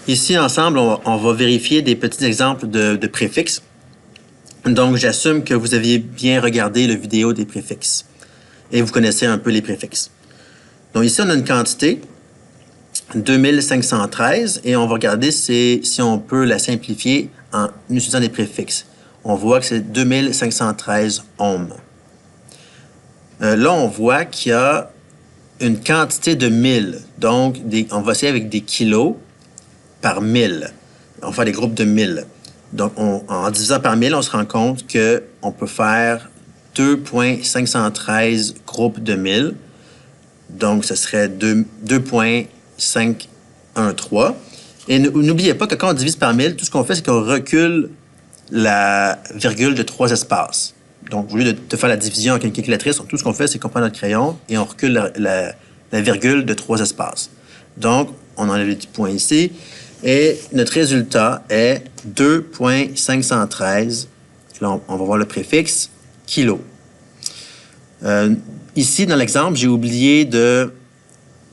Ici, ensemble, on va vérifier des petits exemples de préfixes. Donc, j'assume que vous aviez bien regardé la vidéo des préfixes et vous connaissez un peu les préfixes. Donc, ici, on a une quantité, 2513, et on va regarder si on peut la simplifier en utilisant des préfixes. On voit que c'est 2513 ohms. Là, on voit qu'il y a une quantité de 1000. Donc, on va essayer avec des kilos par 1000. On va faire des groupes de 1000. Donc, en divisant par 1000, on se rend compte qu'on peut faire 2,513 groupes de 1000. Donc, ce serait 2,513. Et n'oubliez pas que quand on divise par 1000, tout ce qu'on fait, c'est qu'on recule la virgule de 3 espaces. Donc, au lieu de faire la division avec une calculatrice, tout ce qu'on fait, c'est qu'on prend notre crayon et on recule la virgule de 3 espaces. Donc, on enlève les petits points ici. Et notre résultat est 2,513. Là, on va voir le préfixe kilo. Ici, dans l'exemple, j'ai oublié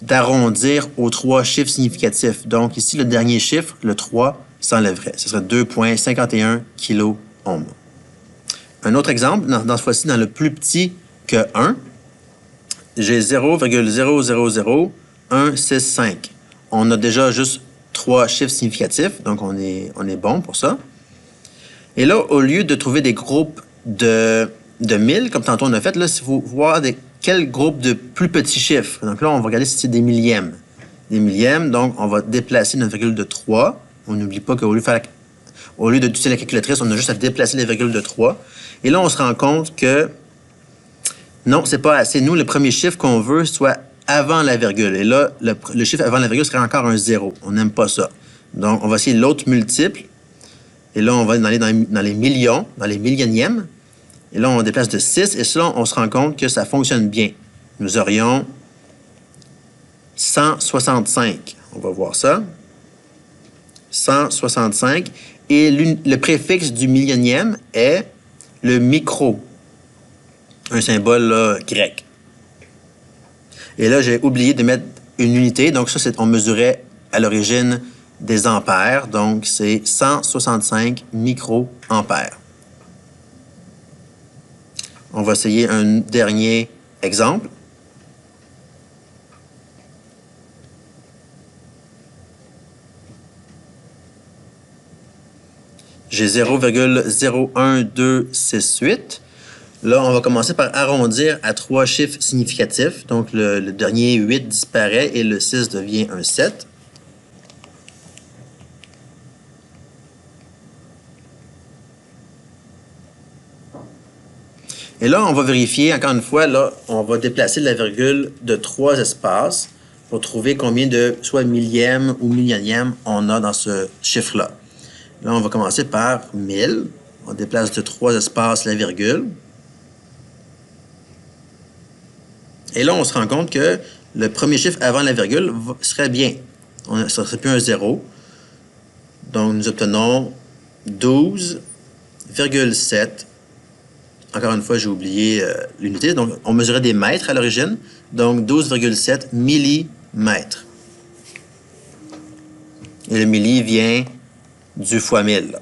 d'arrondir aux 3 chiffres significatifs. Donc, ici, le dernier chiffre, le 3, s'enlèverait. Ce serait 2,51 kilo ohms. Un autre exemple, dans ce fois-ci, dans le plus petit que 1, j'ai 0,000165. On a déjà juste 3 chiffres significatifs, donc on est bon pour ça. Et là, au lieu de trouver des groupes de 1000, comme tantôt on a fait, là, il faut voir quel groupe de plus petits chiffres. Donc là, on va regarder si c'est des millièmes. Des millièmes, donc on va déplacer notre virgule de 3. On n'oublie pas qu'au lieu d'utiliser la calculatrice, on a juste à déplacer les virgules de 3. Et là, on se rend compte que non, c'est pas assez. Nous, le premier chiffre qu'on veut soit avant la virgule. Et là, le chiffre avant la virgule serait encore un 0. On n'aime pas ça. Donc, on va essayer l'autre multiple. Et là, on va aller dans les millions, dans les millionièmes. Et là, on déplace de 6. Et là, on se rend compte que ça fonctionne bien. Nous aurions 165. On va voir ça. 165. Et le préfixe du millionième est le micro. Un symbole là, grec. Et là, j'ai oublié de mettre une unité. Donc, ça, on mesurait à l'origine des ampères. Donc, c'est 165 microampères. On va essayer un dernier exemple. J'ai 0,01268. Là, on va commencer par arrondir à 3 chiffres significatifs. Donc, le dernier 8 disparaît et le 6 devient un 7. Et là, on va vérifier, encore une fois, là, on va déplacer la virgule de 3 espaces pour trouver combien de soit millièmes ou millionièmes on a dans ce chiffre-là. Là, on va commencer par 1000. On déplace de 3 espaces la virgule. Et là, on se rend compte que le premier chiffre avant la virgule serait bien. Ça ne serait plus un 0. Donc, nous obtenons 12,7. Encore une fois, j'ai oublié l'unité. Donc, on mesurait des mètres à l'origine. Donc, 12,7 millimètres. Et le milli vient du fois 1000.